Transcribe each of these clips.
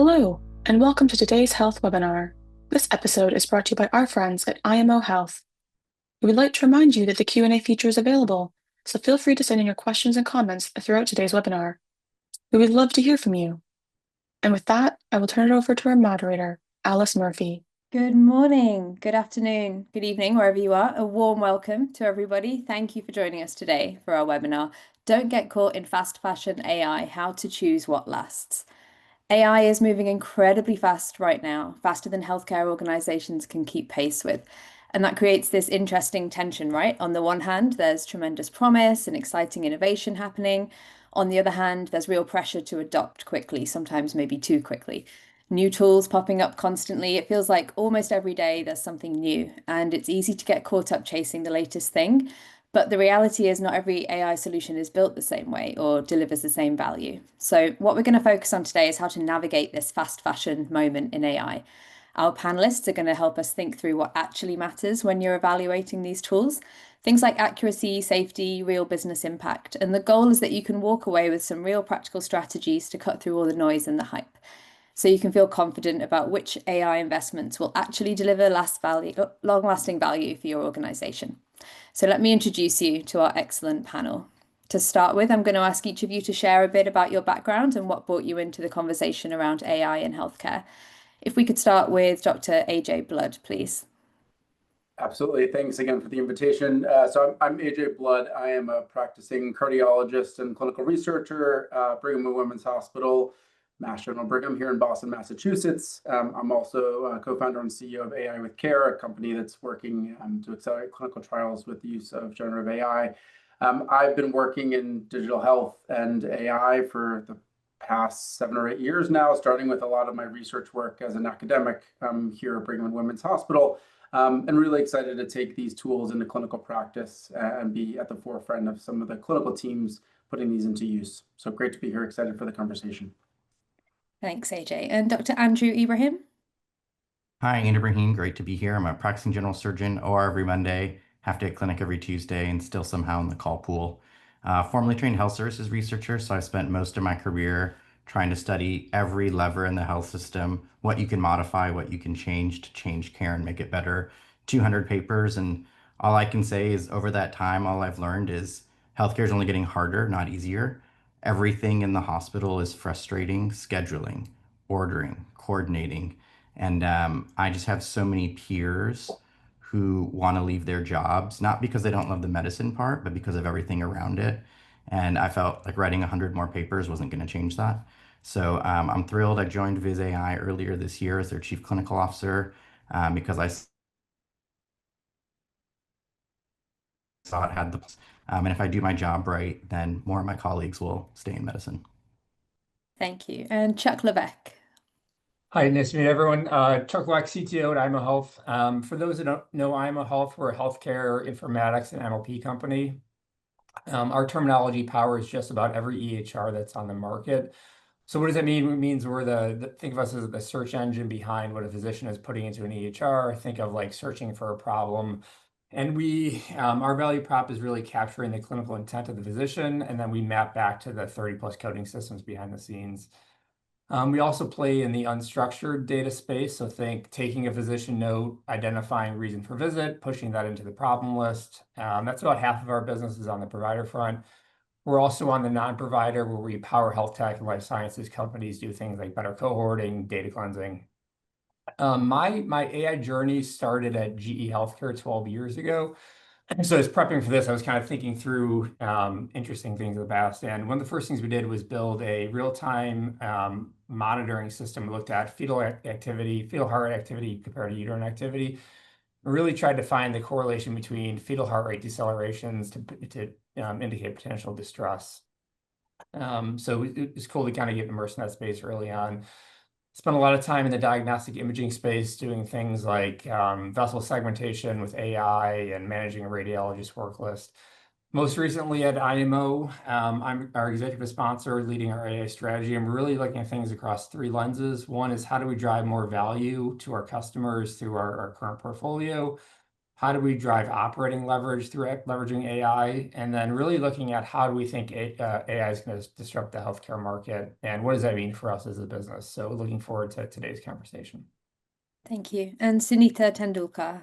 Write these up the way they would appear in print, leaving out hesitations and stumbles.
Hello, and welcome to today's health webinar. This episode is brought to you by our friends at IMO Health. We would like to remind you that the Q&A feature is available, so feel free to send in your questions and comments throughout today's webinar. We would love to hear from you. And with that, I will turn it over to our moderator, Alice Murphy. Good morning, good afternoon, good evening, wherever you are. A warm welcome to everybody. Thank you for joining us today for our webinar, Don't Get Caught in Fast Fashion AI, How to Choose What Lasts. AI is moving incredibly fast right now, faster than healthcare organizations can keep pace with. And that creates this interesting tension, right? On the one hand, there's tremendous promise and exciting innovation happening. On the other hand, there's real pressure to adopt quickly, sometimes maybe too quickly. New tools popping up constantly. It feels like almost every day there's something new, and it's easy to get caught up chasing the latest thing. But the reality is not every AI solution is built the same way or delivers the same value. So what we're going to focus on today is how to navigate this fast fashion moment in AI. Our panelists are going to help us think through what actually matters when you're evaluating these tools. Things like accuracy, safety, real business impact. And the goal is that you can walk away with some real practical strategies to cut through all the noise and the hype. So you can feel confident about which AI investments will actually deliver long-lasting value for your organization. So let me introduce you to our excellent panel. To start with, I'm going to ask each of you to share a bit about your background and what brought you into the conversation around AI in healthcare. If we could start with Dr. AJ Blood, please. Absolutely. Thanks again for the invitation. So I'm AJ Blood. I am a practicing cardiologist and clinical researcher, Brigham and Women's Hospital, Mass General Brigham here in Boston, Massachusetts. I'm also a co-founder and CEO of AI with Care, a company that's working to accelerate clinical trials with the use of generative AI. I've been working in digital health and AI for the past 7 or 8 years now, starting with a lot of my research work as an academic here at Brigham and Women's Hospital. And really excited to take these tools into clinical practice and be at the forefront of some of the clinical teams putting these into use. So great to be here, excited for the conversation. Thanks, AJ. And Dr. Andrew Ibrahim? Hi, Andrew Ibrahim. Great to be here. I'm a practicing general surgeon, OR every Monday, half day at clinic every Tuesday, and still somehow in the call pool. Formerly trained health services researcher, so I spent most of my career trying to study every lever in the health system, what you can modify, what you can change to change care and make it better. 200 papers, and all I can say is over that time, all I've learned is healthcare is only getting harder, not easier. Everything in the hospital is frustrating: scheduling, ordering, coordinating. And I just have so many peers who want to leave their jobs, not because they don't love the medicine part, but because of everything around it. And I felt like writing 100 more papers wasn't going to change that. So I'm thrilled. I joined Viz AI earlier this year as their chief clinical officer because I saw it had the, and if I do my job right, then more of my colleagues will stay in medicine. Thank you. And Chuck Levesque. Hi, nice to meet everyone. Chuck Levesque, CTO at IMO Health. For those that don't know IMO Health, we're a healthcare informatics and NLP company. Our terminology powers just about every EHR that's on the market. So what does that mean? It means we're think of us as the search engine behind what a physician is putting into an EHR. Think of like searching for a problem. And our value prop is really capturing the clinical intent of the physician, and then we map back to the 30+ coding systems behind the scenes. We also play in the unstructured data space. So think taking a physician note, identifying reason for visit, pushing that into the problem list. That's about half of our business is on the provider front. We're also on the non-provider where we power health tech and life sciences companies do things like better cohorting, data cleansing. My AI journey started at GE Healthcare 12 years ago. So as prepping for this, I was kind of thinking through interesting things in the past. And one of the first things we did was build a real-time monitoring system. We looked at fetal activity, fetal heart rate activity compared to uterine activity. We really tried to find the correlation between fetal heart rate decelerations to indicate potential distress. So it's cool to kind of get immersed in that space early on. Spent a lot of time in the diagnostic imaging space doing things like vessel segmentation with AI and managing a radiologist work list. Most recently at IMO, I'm our executive sponsor leading our AI strategy. I'm really looking at things across 3 lenses. One is how do we drive more value to our customers through our current portfolio? how do we drive operating leverage through leveraging AI, and then really looking at how do we think AI is going to disrupt the healthcare market, and what does that mean for us as a business? So looking forward to today's conversation. Thank you. And Sunita Tendulkar.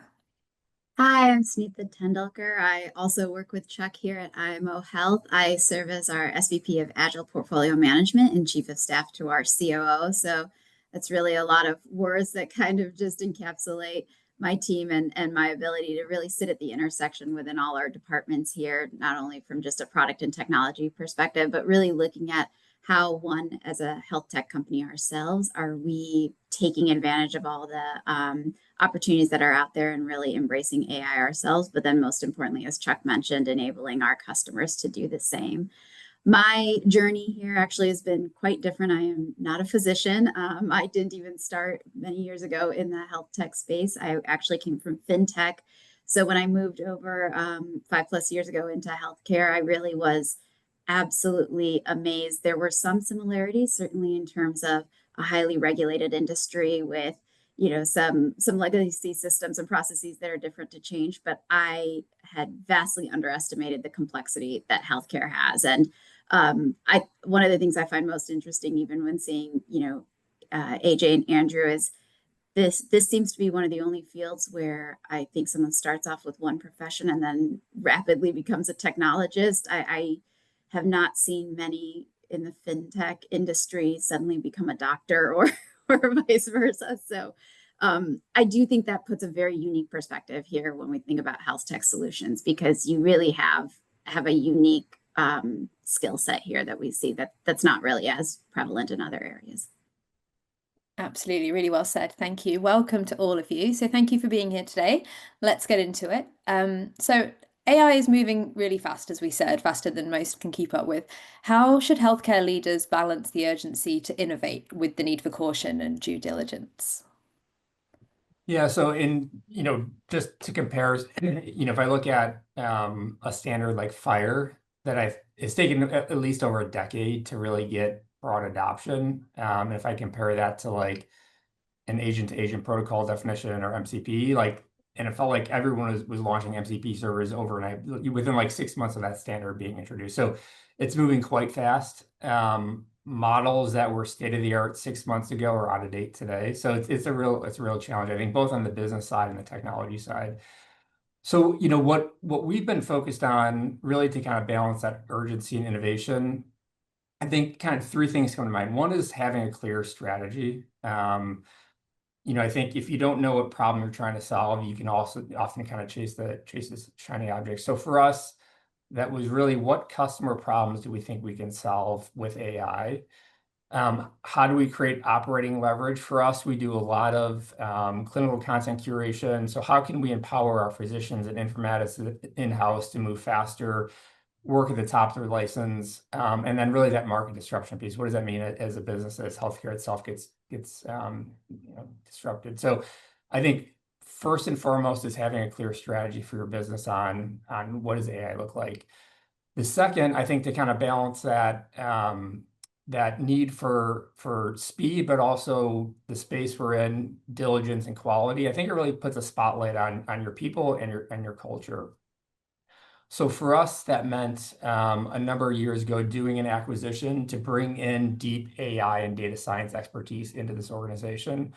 Hi, I'm Sneetha Tendulkar. I also work with Chuck here at IMO Health. I serve as our SVP of Agile Portfolio Management and Chief of Staff to our COO. So that's really a lot of words that kind of just encapsulate my team and my ability to really sit at the intersection within all our departments here, not only from just a product and technology perspective, but really looking at how one, as a health tech company ourselves, are we taking advantage of all the opportunities that are out there and really embracing AI ourselves, but then most importantly, as Chuck mentioned, enabling our customers to do the same. My journey here actually has been quite different. I am not a physician. I didn't even start many years ago in the health tech space. I actually came from fintech. So when I moved over 5+ years ago into healthcare, I really was absolutely amazed. There were some similarities, certainly in terms of a highly regulated industry with some legacy systems and processes that are different to change, but I had vastly underestimated the complexity that healthcare has. And one of the things I find most interesting, even when seeing AJ and Andrew, is this seems to be one of the only fields where I think someone starts off with one profession and then rapidly becomes a technologist. I have not seen many in the fintech industry suddenly become a doctor or vice versa. So I do think that puts a very unique perspective here when we think about health tech solutions, because you really have a unique skill set here that we see that's not really as prevalent in other areas. Absolutely, really well said. Thank you. Welcome to all of you. So thank you for being here today. Let's get into it. So AI is moving really fast, as we said, faster than most can keep up with. How should healthcare leaders balance the urgency to innovate with the need for caution and due diligence? Yeah, so just to compare, if I look at a standard like FHIR it's taken at least over a decade to really get broad adoption. If I compare that to like an agent-to-agent protocol definition or MCP, and it felt like everyone was launching MCP servers overnight within like 6 months of that standard being introduced. So it's moving quite fast. Models that were state-of-the-art 6 months ago are out of date today. So it's a real challenge, I think, both on the business side and the technology side. So what we've been focused on really to kind of balance that urgency and innovation, I think kind of three things come to mind. One is having a clear strategy. I think if you don't know what problem you're trying to solve, you can also often kind of chase this shiny object. So for us, that was really, what customer problems do we think we can solve with AI? How do we create operating leverage? For us, we do a lot of clinical content curation. So how can we empower our physicians and informatics in-house to move faster, work at the top of their license, and then really that market disruption piece. What does that mean as a business, as healthcare itself gets disrupted? So I think first and foremost is having a clear strategy for your business on what does AI look like. The second, I think, to kind of balance that need for speed, but also the space we're in, diligence and quality, I think it really puts a spotlight on your people and your culture. So for us, that meant a number of years ago doing an acquisition to bring in deep AI and data science expertise into this organization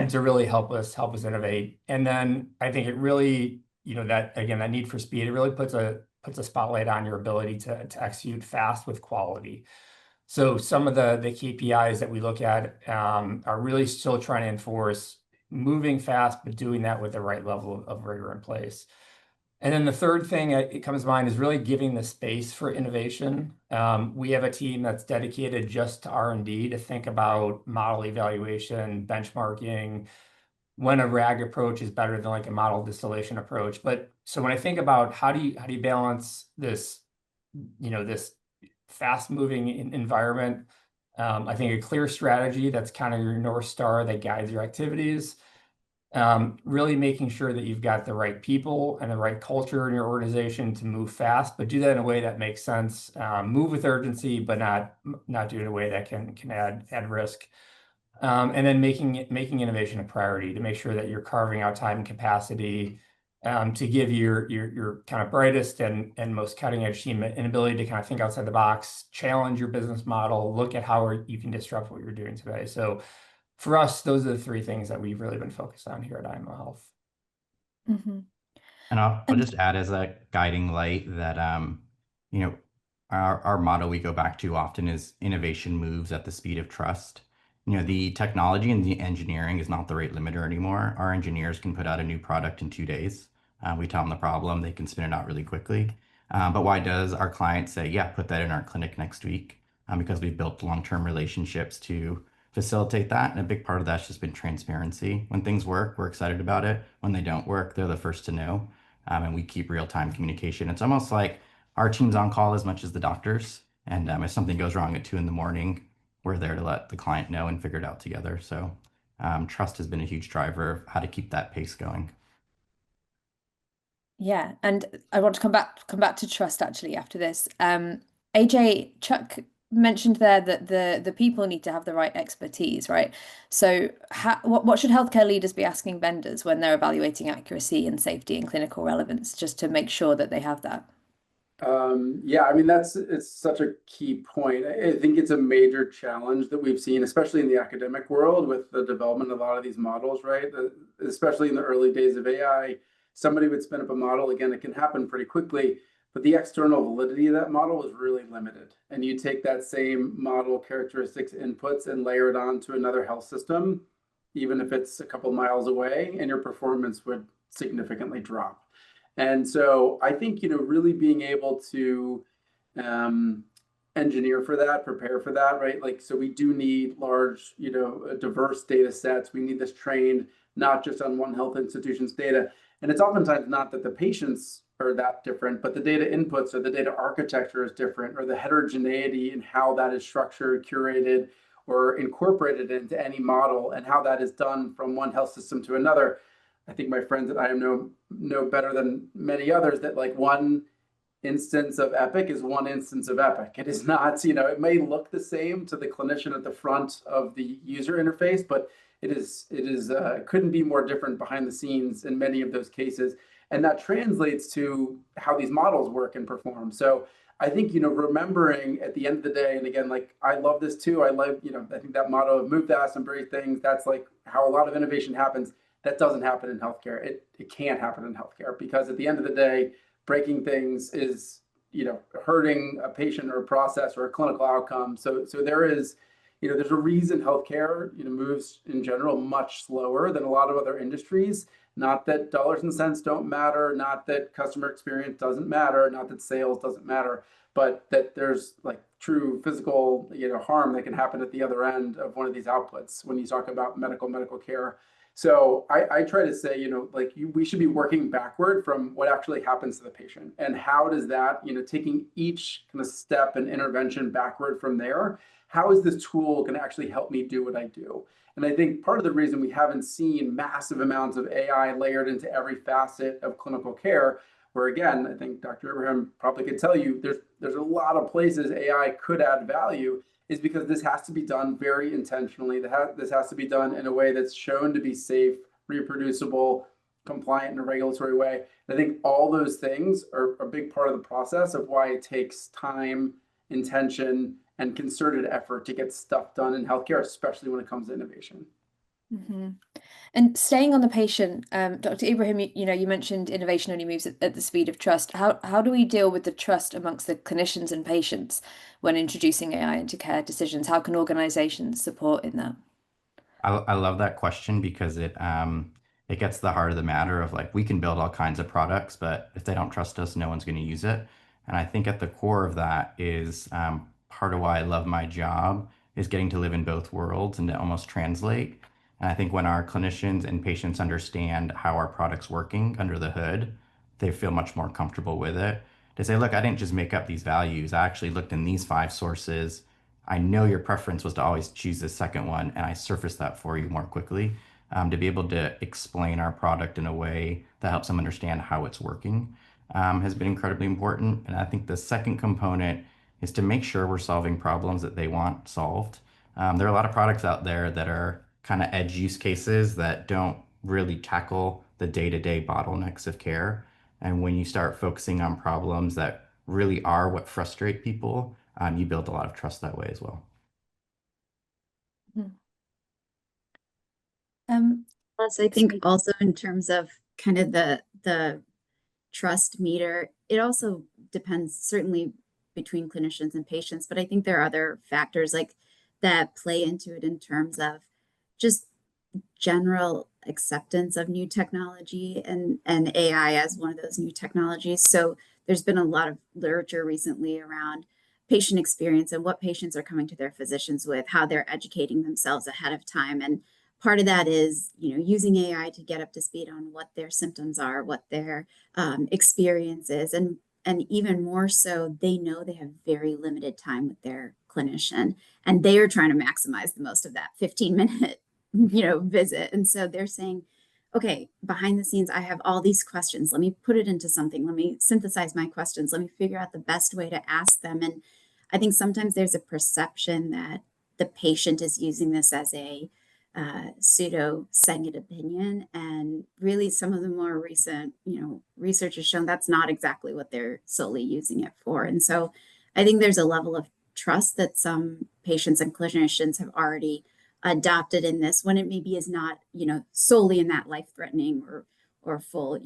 to really help us innovate. And then I think it really, that need for speed, it really puts a spotlight on your ability to execute fast with quality. So some of the KPIs that we look at are really still trying to enforce moving fast, but doing that with the right level of rigor in place. And then the third thing that comes to mind is really giving the space for innovation. We have a team that's dedicated just to R&D to think about model evaluation, benchmarking, when a RAG approach is better than like a model distillation approach. But so when I think about how do you balance this, this fast-moving environment, I think a clear strategy that's kind of your North Star that guides your activities. Really making sure that you've got the right people and the right culture in your organization to move fast, but do that in a way that makes sense. Move with urgency, but not do it in a way that can add risk. And then making innovation a priority to make sure that you're carving out time and capacity to give your kind of brightest and most cutting edge team an ability to kind of think outside the box, challenge your business model, look at how you can disrupt what you're doing today. So for us, those are the three things that we've really been focused on here at IMO Health. Mm-hmm. And I'll And just add as a guiding light that you know, our motto we go back to often is innovation moves at the speed of trust. You know, the technology and the engineering is not the rate limiter anymore. Our engineers can put out a new product in 2 days. We tell them the problem, they can spin it out really quickly. But why does our client say, yeah, put that in our clinic next week? Because we've built long-term relationships to facilitate that. And a big part of that's just been transparency. When things work, we're excited about it. When they don't work, they're the first to know. And we keep real-time communication. It's almost like our team's on call as much as the doctors. And if something goes wrong at 2 in the morning, we're there to let the client know and figure it out together. So trust has been a huge driver of how to keep that pace going. yeah, and I want to come back to trust actually after this. AJ, Chuck mentioned there that the people need to have the right expertise, right? So what should healthcare leaders be asking vendors when they're evaluating accuracy and safety and clinical relevance, just to make sure that they have that? Yeah, I mean, it's such a key point. I think it's a major challenge that we've seen, especially in the academic world with the development of a lot of these models, right? Especially in the early days of AI, somebody would spin up a model. Again, it can happen pretty quickly, but the external validity of that model is really limited. And you take that same model characteristics inputs and layer it onto another health system, even if it's a couple miles away, and your performance would significantly drop. And so I think, really being able to engineer for that, prepare for that, right? Like, so we do need large, diverse data sets. We need this trained not just on one health institution's data. And it's oftentimes not that the patients are that different, but the data inputs or the data architecture is different, or the heterogeneity in how that is structured, curated, or incorporated into any model, and how that is done from one health system to another. I think my friends at IM know better than many others that like one instance of Epic is one instance of Epic. It is not, it may look the same to the clinician at the front of the user interface, but it couldn't be more different behind the scenes in many of those cases. And that translates to how these models work and perform. So I think, remembering at the end of the day, and again, like I love this too. I think that motto of move fast and break things, that's like how a lot of innovation happens. That doesn't happen in healthcare. It can't happen in healthcare because at the end of the day, breaking things is, hurting a patient or a process or a clinical outcome. So there is, there's a reason healthcare, moves in general much slower than a lot of other industries. Not that dollars and cents don't matter, not that customer experience doesn't matter, not that sales doesn't matter, but that there's like true physical, harm that can happen at the other end of one of these outputs when you talk about medical care. So I try to say, we should be working backward from what actually happens to the patient, and how does that, taking each kind of step and intervention backward from there, how is this tool going to actually help me do what I do? And I think part of the reason we haven't seen massive amounts of AI layered into every facet of clinical care, where again, I think Dr. Abraham probably could tell you, there's a lot of places AI could add value, is because this has to be done very intentionally. This has to be done in a way that's shown to be safe, reproducible, compliant in a regulatory way. And I think all those things are a big part of the process of why it takes time, intention, and concerted effort to get stuff done in healthcare, especially when it comes to innovation. Mm-hmm. And staying on the patient, Dr. Ibrahim, you mentioned innovation only moves at the speed of trust. How do we deal with the trust amongst the clinicians and patients when introducing AI into care decisions? How can organizations support in that? I love that question because it gets to the heart of the matter of like we can build all kinds of products, but if they don't trust us, no one's going to use it. And I think at the core of that is part of why I love my job is getting to live in both worlds and to almost translate. And I think when our clinicians and patients understand how our product's working under the hood, they feel much more comfortable with it. To say, look, I didn't just make up these values. I actually looked in these 5 sources. I know your preference was to always choose the second one, and I surfaced that for you more quickly. To be able to explain our product in a way that helps them understand how it's working has been incredibly important. And I think the second component is to make sure we're solving problems that they want solved. There are a lot of products out there that are kind of edge use cases that don't really tackle the day-to-day bottlenecks of care. And when you start focusing on problems that really are what frustrate people, you build a lot of trust that way as well. Plus, I think also in terms of kind of the trust meter, it also depends certainly between clinicians and patients, but I think there are other factors like that play into it in terms of just general acceptance of new technology and AI as one of those new technologies. So there's been a lot of literature recently around patient experience and what patients are coming to their physicians with, how they're educating themselves ahead of time. And part of that is, using AI to get up to speed on what their symptoms are, what their experience is, and even more so, they know they have very limited time with their clinician, and they are trying to maximize the most of that 15-minute visit. And so they're saying, okay, behind the scenes, I have all these questions. Let me put it into something. Let me synthesize my questions. Let me figure out the best way to ask them. And I think sometimes there's a perception that the patient is using this as a pseudo second opinion. And really some of the more recent, research has shown that's not exactly what they're solely using it for. And so I think there's a level of trust that some patients and clinicians have already adopted in this when it maybe is not, solely in that life-threatening or full,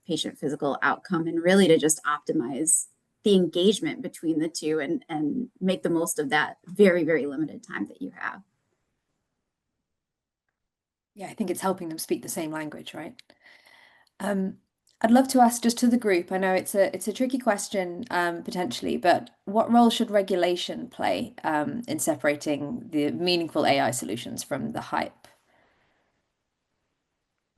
patient physical outcome, and really to just optimize the engagement between the two and make the most of that very, very limited time that you have. Yeah, I think it's helping them speak the same language, right? I'd love to ask just to the group. I know it's a tricky question potentially, but what role should regulation play in separating the meaningful AI solutions from the hype?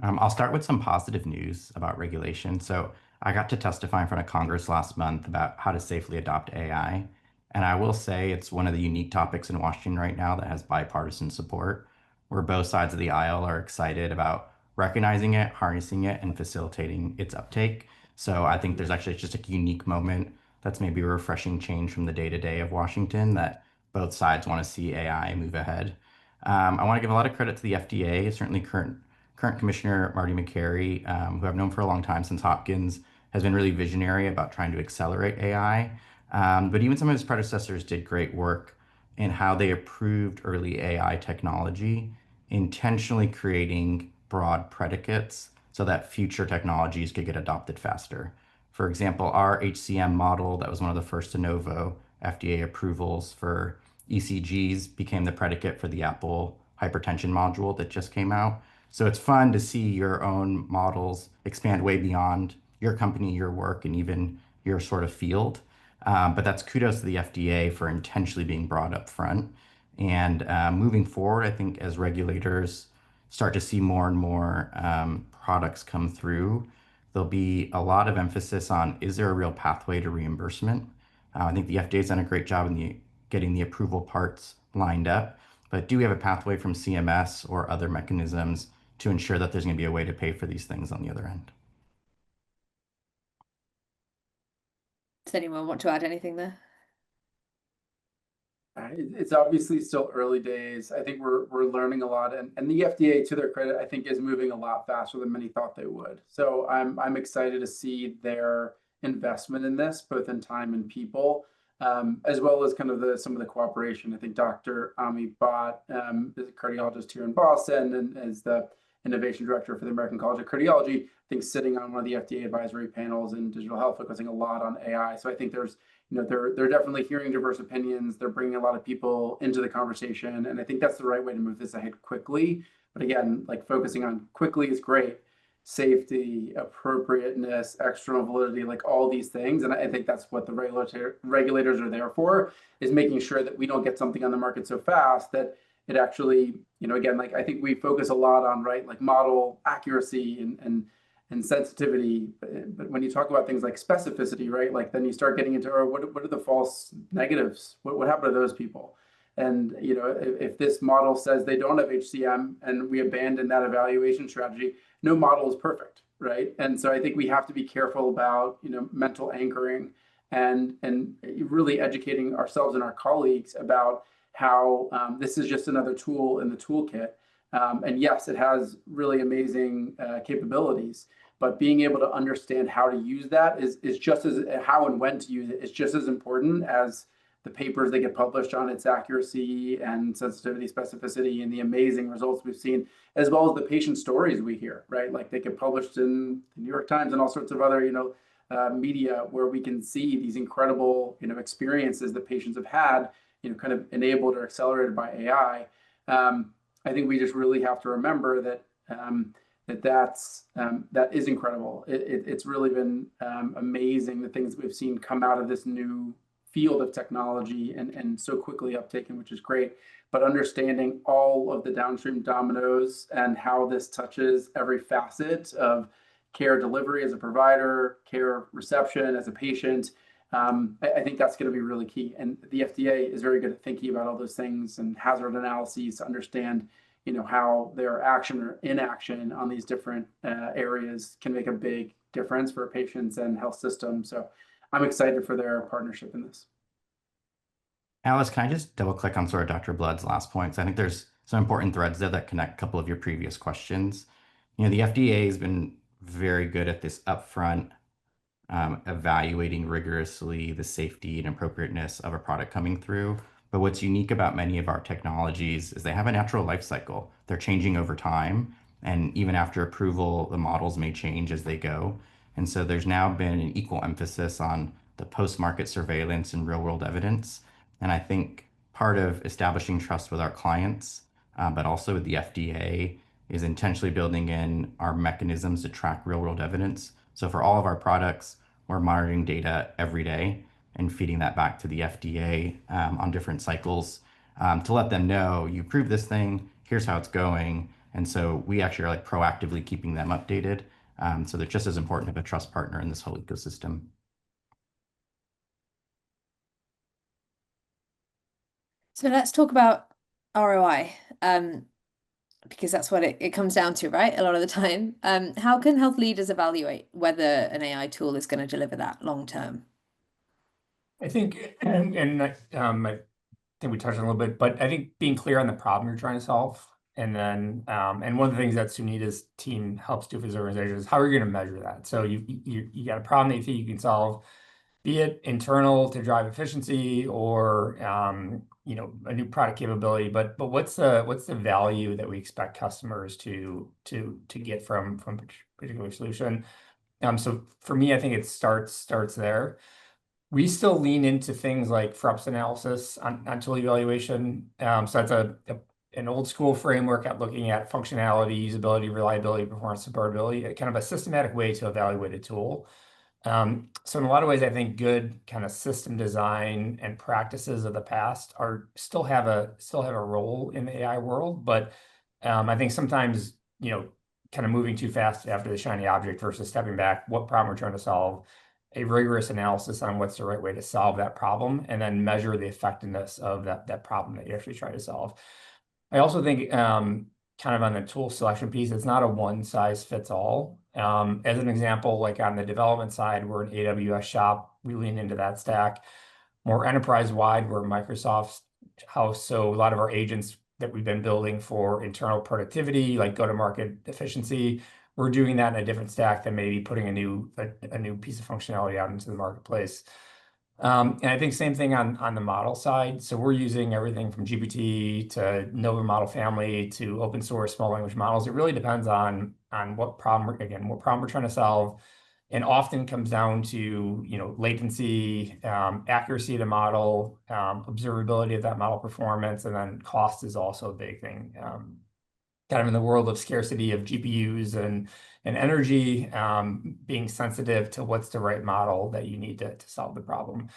I'll start with some positive news about regulation. So I got to testify in front of Congress last month about how to safely adopt AI. And I will say it's one of the unique topics in Washington right now that has bipartisan support, where both sides of the aisle are excited about recognizing it, harnessing it, and facilitating its uptake. So I think there's actually just a unique moment that's maybe a refreshing change from the day-to-day of Washington that both sides want to see AI move ahead. I want to give a lot of credit to the FDA, certainly current Commissioner Marty McCary, who I've known for a long time since Hopkins, has been really visionary about trying to accelerate AI. But even some of his predecessors did great work in how they approved early AI technology, intentionally creating broad predicates so that future technologies could get adopted faster. For example, our HCM model, that was one of the first de novo FDA approvals for ECGs, became the predicate for the Apple hypertension module that just came out. So it's fun to see your own models expand way beyond your company, your work, and even your sort of field. But that's kudos to the FDA for intentionally being brought up front. And moving forward, I think as regulators start to see more and more products come through, there'll be a lot of emphasis on, is there a real pathway to reimbursement? I think the FDA has done a great job in getting the approval parts lined up, but do we have a pathway from CMS or other mechanisms to ensure that there's going to be a way to pay for these things on the other end? Does anyone want to add anything there? It's obviously still early days. I think we're learning a lot, and the FDA, to their credit, I think is moving a lot faster than many thought they would. So I'm excited to see their investment in this, both in time and people, as well as kind of some of the cooperation. I think Dr. Ami Bhatt is a cardiologist here in Boston and is the innovation director for the American College of Cardiology. I think sitting on one of the FDA advisory panels in digital health, focusing a lot on AI. So I think there's they're definitely hearing diverse opinions. They're bringing a lot of people into the conversation, and I think that's the right way to move this ahead quickly. But again, like focusing on quickly is great. Safety, appropriateness, external validity, like all these things, and I think that's what the regulators are there for, is making sure that we don't get something on the market so fast that it actually, again, like I think we focus a lot on like model accuracy and sensitivity, but when you talk about things like specificity, right, like then you start getting into what are the false negatives? What happened to those people? And if this model says they don't have HCM and we abandon that evaluation strategy, no model is perfect, right? And so I think we have to be careful about mental anchoring and really educating ourselves and our colleagues about how this is just another tool in the toolkit. And yes, it has really amazing capabilities, but being able to understand how to use that is just as how and when to use it is just as important as the papers that get published on its accuracy and sensitivity, specificity, and the amazing results we've seen, as well as the patient stories we hear, right? Like they get published in the New York Times and all sorts of other, media where we can see these incredible, experiences that patients have had, kind of enabled or accelerated by AI. I think we just really have to remember that that is incredible. It's really been amazing the things we've seen come out of this new field of technology and so quickly uptaken, which is great. But understanding all of the downstream dominoes and how this touches every facet of care delivery as a provider, care reception as a patient, I think that's going to be really key. And the FDA is very good at thinking about all those things and hazard analyses to understand, how their action or inaction on these different areas can make a big difference for patients and health systems. So I'm excited for their partnership in this. Alice, can I just double click on sort of Dr. Blood's last points? I think there's some important threads there that connect a couple of your previous questions. The FDA has been very good at this upfront evaluating rigorously the safety and appropriateness of a product coming through. But what's unique about many of our technologies is they have a natural life cycle. They're changing over time. And even after approval, the models may change as they go. And so there's now been an equal emphasis on the post-market surveillance and real-world evidence. And I think part of establishing trust with our clients, but also with the FDA, is intentionally building in our mechanisms to track real-world evidence. So for all of our products, we're monitoring data every day and feeding that back to the FDA on different cycles to let them know, you proved this thing, here's how it's going. And so we actually are like proactively keeping them updated. So they're just as important of a trust partner in this whole ecosystem. So let's talk about ROI, because that's what it comes down to, right? A lot of the time. How can health leaders evaluate whether an AI tool is going to deliver that long term? I think, and I think we touched on a little bit, but I think being clear on the problem you're trying to solve, and then and one of the things that Sunita's team helps do for his organization is how are you going to measure that? So you got a problem that you think you can solve, be it internal to drive efficiency or a new product capability, but what's the value that we expect customers to get from a particular solution? So for me, I think it starts there. We still lean into things like FRUPS analysis on tool evaluation. So that's an old school framework at looking at functionality, usability, reliability, performance, supportability, kind of a systematic way to evaluate a tool. So in a lot of ways, I think good kind of system design and practices of the past still have a role in the AI world, but I think sometimes kind of moving too fast after the shiny object versus stepping back, what problem we're trying to solve, a rigorous analysis on what's the right way to solve that problem, and then measure the effectiveness of that problem that you're actually trying to solve. I also think kind of on the tool selection piece, it's not a one size fits all. As an example, like on the development side, we're an AWS shop. We lean into that stack. More enterprise-wide, we're Microsoft's house. So a lot of our agents that we've been building for internal productivity, like go-to-market efficiency, we're doing that in a different stack than maybe putting a new piece of functionality out into the marketplace. And I think same thing on the model side. So we're using everything from GPT to Nova model family to open source small language models. It really depends on what problem we're trying to solve, and often comes down to latency, accuracy of the model, observability of that model performance, and then cost is also a big thing. Kind of in the world of scarcity of GPUs and energy, being sensitive to what's the right model that you need to solve the problem.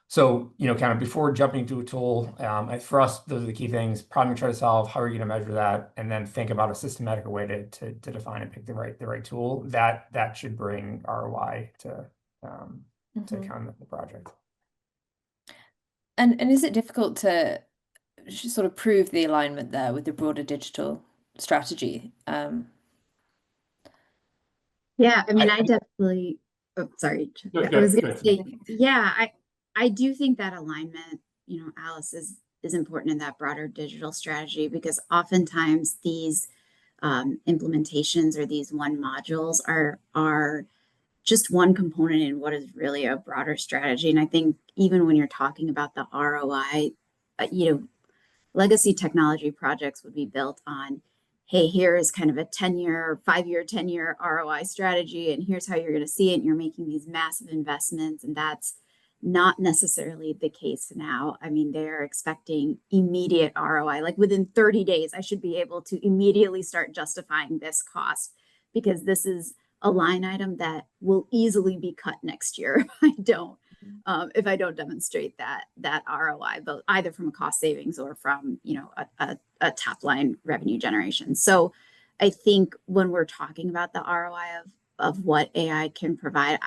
So, kind of before jumping to a tool, for us, those are the key things: problem you try to solve, how are you going to measure that, and then think about a systematic way to define and pick the right tool. That should bring ROI to kind of the project. And is it difficult to sort of prove the alignment there with the broader digital strategy? Yeah, I mean, I definitely. Oh, sorry. I was going to say, yeah, I do think that alignment, Alice, is is important in that broader digital strategy, because oftentimes these implementations or these one modules are just one component in what is really a broader strategy. And I think even when you're talking about the ROI, legacy technology projects would be built on, hey, here is kind of a 10-year, 5-year, 10-year ROI strategy, and here's how you're going to see it. And you're making these massive investments, and that's not necessarily the case now. I mean, they're expecting immediate ROI. Like within 30 days, I should be able to immediately start justifying this cost, because this is a line item that will easily be cut next year if I don't demonstrate that ROI, both either from a cost savings or from a top line revenue generation. So I think when we're talking about the ROI of what AI can provide,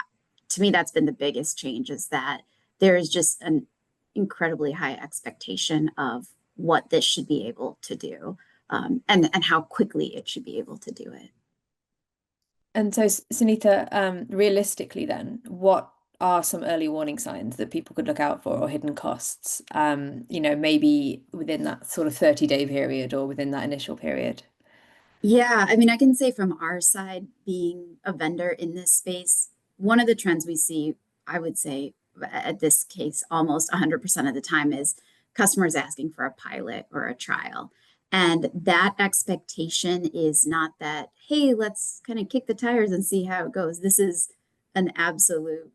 to me, that's been the biggest change, is that there is just an incredibly high expectation of what this should be able to do, and how quickly it should be able to do it. And so, Sunita, realistically then, what are some early warning signs that people could look out for, or hidden costs, maybe within that sort of 30-day period or within that initial period? Yeah, I mean, I can say from our side, being a vendor in this space, one of the trends we see, I would say, at this case, almost 100% of the time, is customers asking for a pilot or a trial. And that expectation is not that, hey, let's kind of kick the tires and see how it goes. This is an absolute,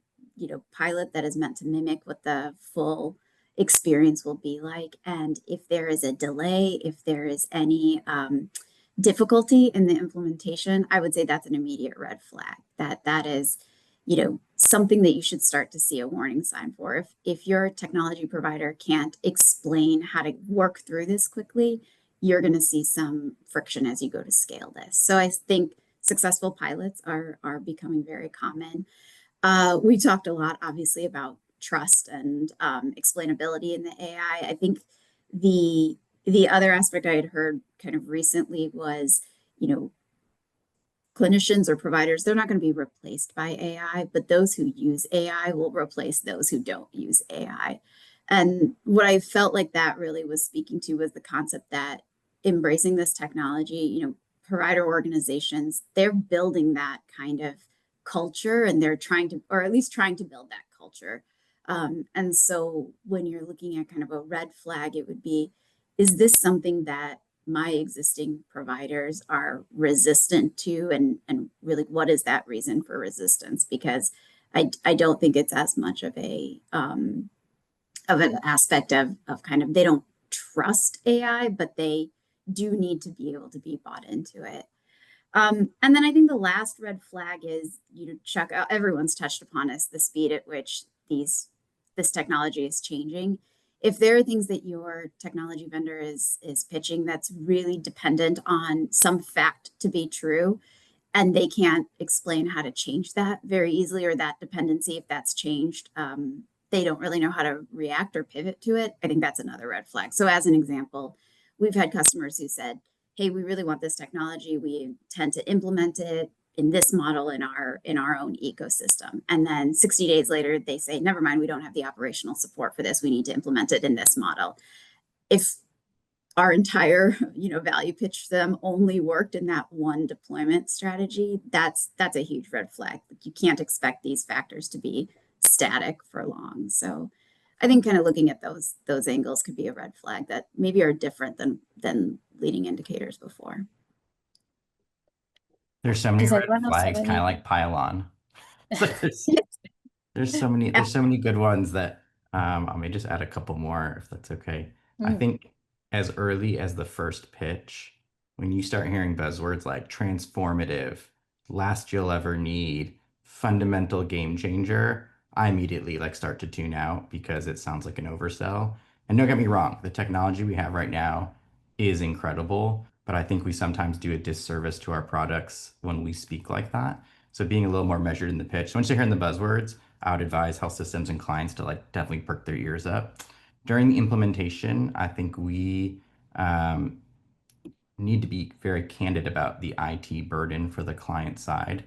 pilot that is meant to mimic what the full experience will be like. And if there is a delay, if there is any difficulty in the implementation, I would say that's an immediate red flag. That is, something that you should start to see a warning sign for. If your technology provider can't explain how to work through this quickly, you're going to see some friction as you go to scale this. So I think successful pilots are becoming very common. We talked a lot, obviously, about trust and explainability in the AI. I think the other aspect I had heard kind of recently was, clinicians or providers, they're not going to be replaced by AI, but those who use AI will replace those who don't use AI. And what I felt like that really was speaking to was the concept that embracing this technology, provider organizations, they're building that kind of culture, and they're trying to, or at least trying to build that culture. And so when you're looking at kind of a red flag, it would be, is this something that my existing providers are resistant to, and really, what is that reason for resistance? Because I don't think it's as much of an aspect of kind of, they don't trust AI, but they do need to be able to be bought into it. And then I think the last red flag is, Chuck, everyone's touched upon is the speed at which this technology is changing. If there are things that your technology vendor is pitching that's really dependent on some fact to be true, and they can't explain how to change that very easily, or that dependency, if that's changed, they don't really know how to react or pivot to it, I think that's another red flag. So as an example, we've had customers who said, hey, we really want this technology. We intend to implement it in this model in our own ecosystem. And then 60 days later, they say, never mind, we don't have the operational support for this. We need to implement it in this model. If our entire value pitch to them only worked in that one deployment strategy, that's a huge red flag. You can't expect these factors to be static for long. So I think kind of looking at those angles could be a red flag that maybe are different than leading indicators before. There's so many red anyone else have flags, kind any? of like pile-on. There's so many good ones that I may just add a couple more if that's okay. I think as early as the first pitch, when you start hearing buzzwords like transformative, last you'll ever need, fundamental game changer, I immediately start to tune out because it sounds like an oversell. And don't get me wrong, the technology we have right now is incredible, but I think we sometimes do a disservice to our products when we speak like that. So being a little more measured in the pitch. So once you're hearing the buzzwords, I would advise health systems and clients to definitely perk their ears up. During the implementation, I think we need to be very candid about the IT burden for the client side.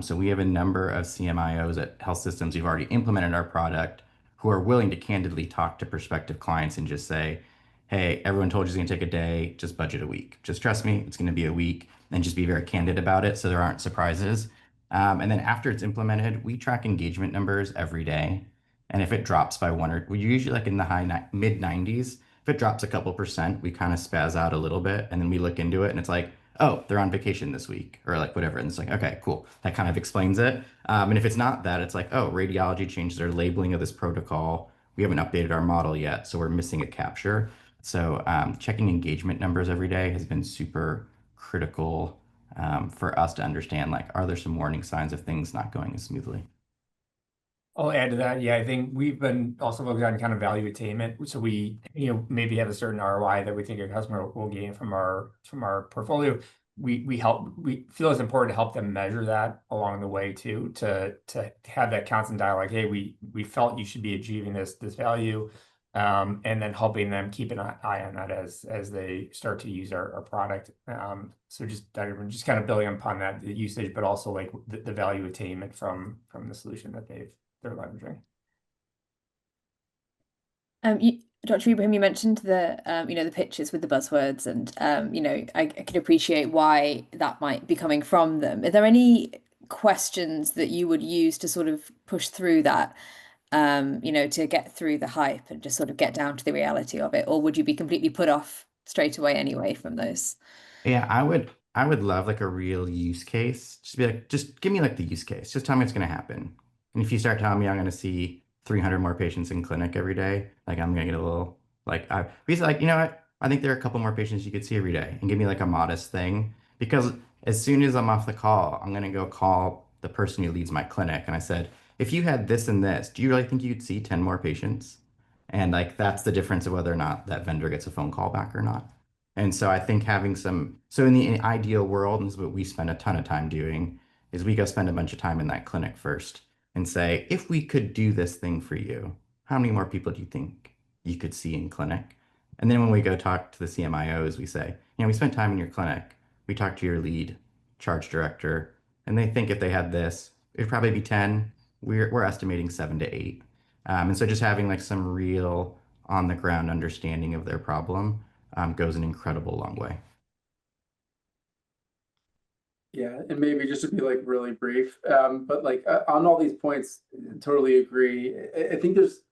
So we have a number of CMIOs at health systems who've already implemented our product, who are willing to candidly talk to prospective clients and just say, hey, everyone told you it's going to take a day, just budget a week. Just trust me, it's going to be a week, and just be very candid about it so there aren't surprises. And then after it's implemented, we track engagement numbers every day. And if it drops by one or we're usually like in the mid 90s, if it drops a couple percent, we kind of spaz out a little bit and then we look into it and it's like, oh, they're on vacation this week or like whatever. And it's like, okay, cool. That kind of explains it. And if it's not that, it's like, oh, radiology changed their labeling of this protocol. We haven't updated our model yet, so we're missing a capture. So checking engagement numbers every day has been super critical for us to understand, like, are there some warning signs of things not going as smoothly? I'll add to that. Yeah, I think we've been also focused on kind of value attainment. So we, maybe have a certain ROI that we think a customer will gain from our portfolio. We feel it's important to help them measure that along the way too, to have that constant dialogue. Hey, we felt you should be achieving this value, and then helping them keep an eye on that as they start to use our product. So just kind of building upon that, the usage, but also like the value attainment from the solution that they're leveraging. Dr. Ibrahim, you mentioned the pictures with the buzzwords, and I can appreciate why that might be coming from them. Are there any questions that you would use to sort of push through that, to get through the hype and just sort of get down to the reality of it, or would you be completely put off straight away anyway from those? Yeah, I would love like a real use case. Just be like, just give me like the use case. Just tell me it's gonna happen. And if you start telling me I'm gonna see 300 more patients in clinic every day, like I'm gonna get a little like I because like, you know what? I think there are a couple more patients you could see every day and give me like a modest thing. Because as soon as I'm off the call, I'm gonna go call the person who leads my clinic. And I said, if you had this and this, do you really think you'd see 10 more patients? And like that's the difference of whether or not that vendor gets a phone call back or not. And so I think having so in the ideal world, and this is what we spend a ton of time doing, is we go spend a bunch of time in that clinic first and say, if we could do this thing for you, how many more people do you think you could see in clinic? And then when we go talk to the CMIOs, we say, we spent time in your clinic. We talked to your lead charge director, and they think if they had this, it'd probably be 10. We're estimating 7 to 8. And so just having like some real on the ground understanding of their problem goes an incredible long way. Yeah, and maybe just to be like really brief, but like on all these points, totally agree. I think there's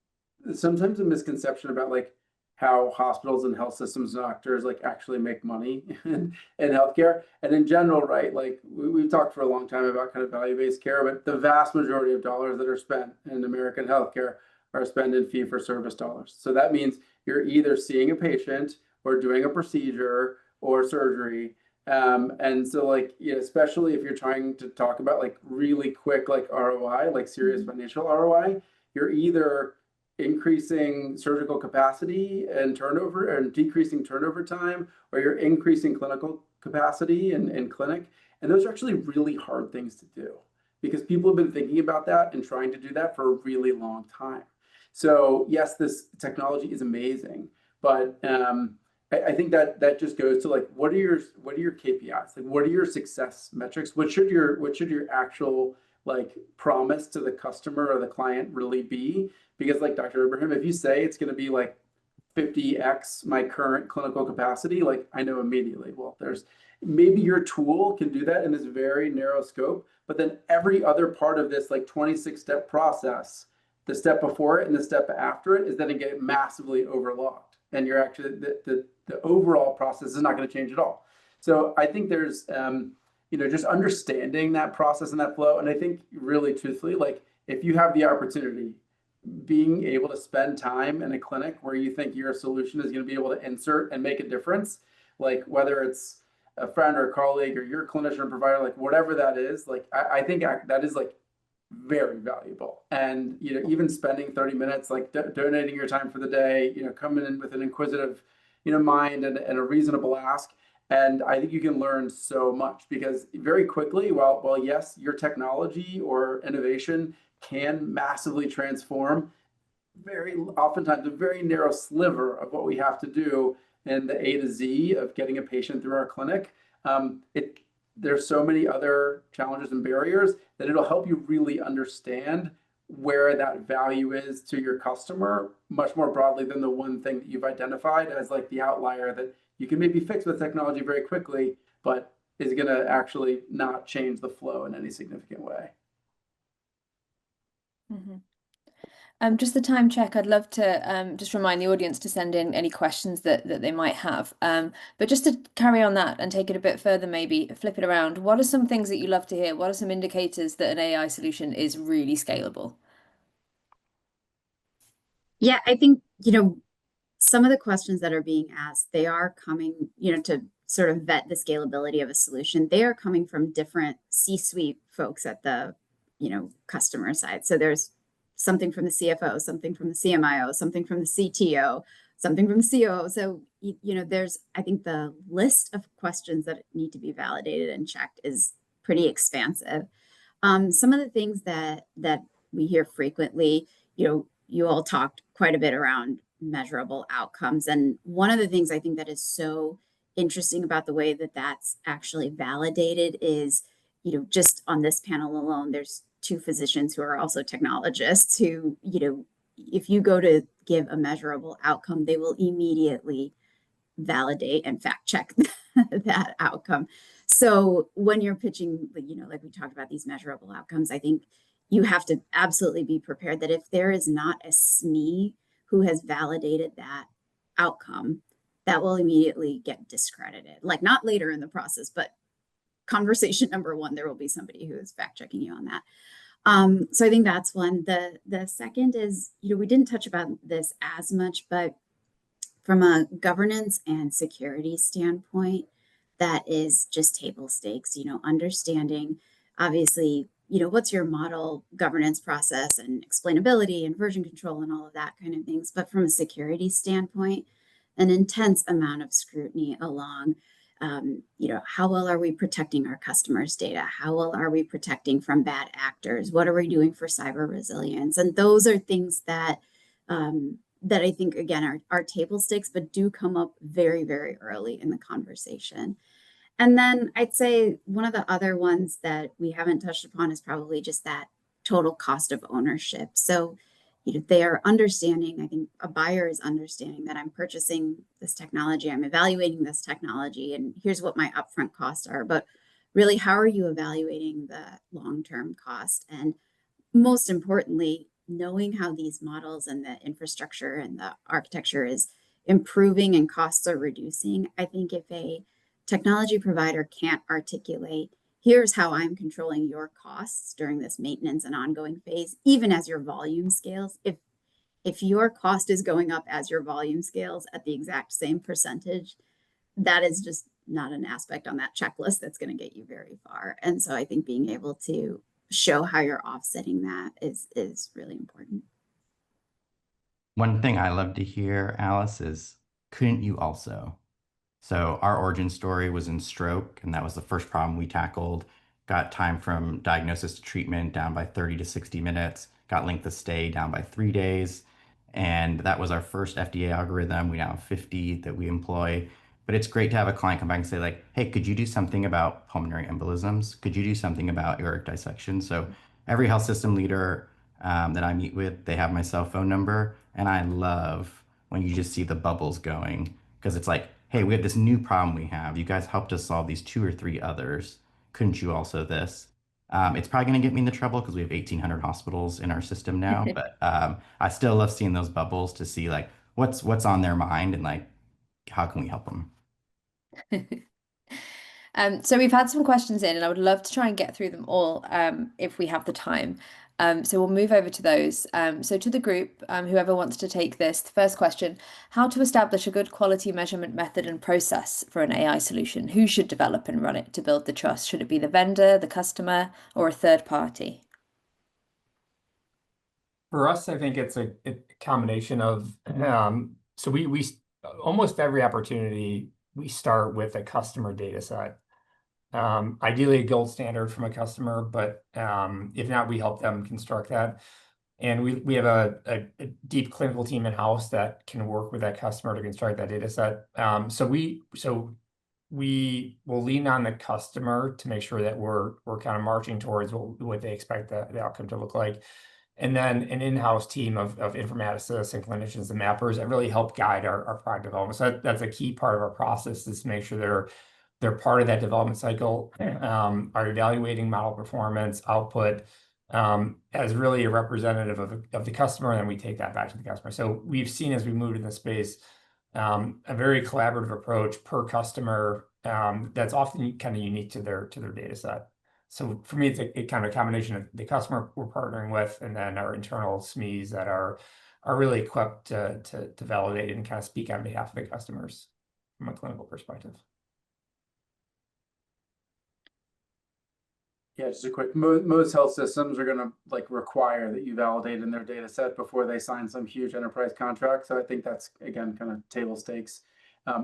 sometimes a misconception about like how hospitals and health systems and doctors like actually make money in healthcare. And in general, right, like we've talked for a long time about kind of value-based care, but the vast majority of dollars that are spent in American healthcare are spent in fee-for-service dollars. So that means you're either seeing a patient or doing a procedure or surgery. And so like, especially if you're trying to talk about like really quick, like ROI, like serious financial ROI, you're either increasing surgical capacity and turnover and decreasing turnover time, or you're increasing clinical capacity in clinic. And those are actually really hard things to do because people have been thinking about that and trying to do that for a really long time. So yes, this technology is amazing, but I think that just goes to like, what are your KPIs? Like, what are your success metrics? What should your actual like promise to the customer or the client really be? Because like Dr. Ibrahim, if you say it's going to be like 50x my current clinical capacity, like I know immediately, well, there's maybe your tool can do that in this very narrow scope, but then every other part of this like 26-step process, the step before it and the step after it is then to get massively overlooked. And you're actually, the overall process is not going to change at all. So I think there's, just understanding that process and that flow. And I think really truthfully, like if you have the opportunity, being able to spend time in a clinic where you think your solution is going to be able to insert and make a difference, like whether it's a friend or a colleague or your clinician or provider, like whatever that is, like I think that is like very valuable. And even spending 30 minutes, like donating your time for the day, coming in with an inquisitive mind and a reasonable ask. And I think you can learn so much because very quickly, while yes, your technology or innovation can massively transform very oftentimes a very narrow sliver of what we have to do in the A to Z of getting a patient through our clinic. There's so many other challenges and barriers that it'll help you really understand where that value is to your customer much more broadly than the one thing that you've identified as like the outlier that you can maybe fix with technology very quickly, but is going to actually not change the flow in any significant way. Just the time check, I'd love to just remind the audience to send in any questions that they might have. But just to carry on that and take it a bit further, maybe flip it around, what are some things that you love to hear? What are some indicators that an AI solution is really scalable? Yeah, I think, some of the questions that are being asked, they are coming, to sort of vet the scalability of a solution. They are coming from different C-suite folks at the, customer side. So there's something from the CFO, something from the CMIO, something from the CTO, something from the COO. So, there's, I think the list of questions that need to be validated and checked is pretty expansive. Some of the things that we hear frequently, you all talked quite a bit around measurable outcomes. And one of the things I think that is so interesting about the way that that's actually validated is, just on this panel alone, there's 2 physicians who are also technologists who, if you go to give a measurable outcome, they will immediately validate and fact check that outcome. So when you're pitching, like we talked about these measurable outcomes, I think you have to absolutely be prepared that if there is not a SME who has validated that outcome, that will immediately get discredited. Like not later in the process, but conversation number 1, there will be somebody who is fact checking you on that. So I think that's one. The second is, we didn't touch about this as much, but from a governance and security standpoint, that is just table stakes, understanding, obviously, what's your model governance process and explainability and version control and all of that kind of things. But from a security standpoint, an intense amount of scrutiny along, how well are we protecting our customers' data? How well are we protecting from bad actors? What are we doing for cyber resilience? And those are things that that I think, again, are table stakes, but do come up very, very early in the conversation. And then I'd say one of the other ones that we haven't touched upon is probably just that total cost of ownership. So, they are understanding, I think a buyer is understanding that I'm purchasing this technology, I'm evaluating this technology, and here's what my upfront costs are. But really, how are you evaluating the long-term cost? And most importantly, knowing how these models and the infrastructure and the architecture is improving and costs are reducing. I think if a technology provider can't articulate, here's how I'm controlling your costs during this maintenance and ongoing phase, even as your volume scales, if your cost is going up as your volume scales at the exact same percentage, that is just not an aspect on that checklist that's going to get you very far. And so I think being able to show how you're offsetting that is really important. One thing I love to hear, Alice, is couldn't you also? So our origin story was in stroke, and that was the first problem we tackled. Got time from diagnosis to treatment down by 30 to 60 minutes, got length of stay down by 3 days. And that was our first FDA algorithm. We now have 50 that we employ. But it's great to have a client come back and say, like, hey, could you do something about pulmonary embolisms? Could you do something about aortic dissection? So every health system leader that I meet with, they have my cell phone number. And I love when you just see the bubbles going, because it's like, hey, we have this new problem we have. You guys helped us solve these 2 or 3 others. Couldn't you also this? It's probably going to get me into trouble because we have 1,800 hospitals in our system now. But I still love seeing those bubbles to see like what's on their mind and like how can we help them. So we've had some questions in, and I would love to try and get through them all if we have the time. So we'll move over to those. So to the group, whoever wants to take this, the first question, how to establish a good quality measurement method and process for an AI solution? Who should develop and run it to build the trust? Should it be the vendor, the customer, or a third party? For us, I think it's a combination of, so we almost every opportunity, we start with a customer data set. Ideally a gold standard from a customer, but if not, we help them construct that. And we have a deep clinical team in-house that can work with that customer to construct that data set. So we will lean on the customer to make sure that we're kind of marching towards what they expect the outcome to look like. and then an in-house team of informaticists and clinicians and mappers that really help guide our product development. So that's a key part of our process, is to make sure they're part of that development cycle, are evaluating model performance, output, as really a representative of the customer, and then we take that back to the customer. So we've seen, as we moved in the space, a very collaborative approach per customer, that's often kind of unique to their data set. So for me, it's a kind of a combination of the customer we're partnering with, and then our internal SMEs that are really equipped to validate and kind of speak on behalf of the customers from a clinical perspective. Yeah, just a quick, most health systems are gonna require that you validate in their data set before they sign some huge enterprise contract. So I think that's, again, kind of table stakes.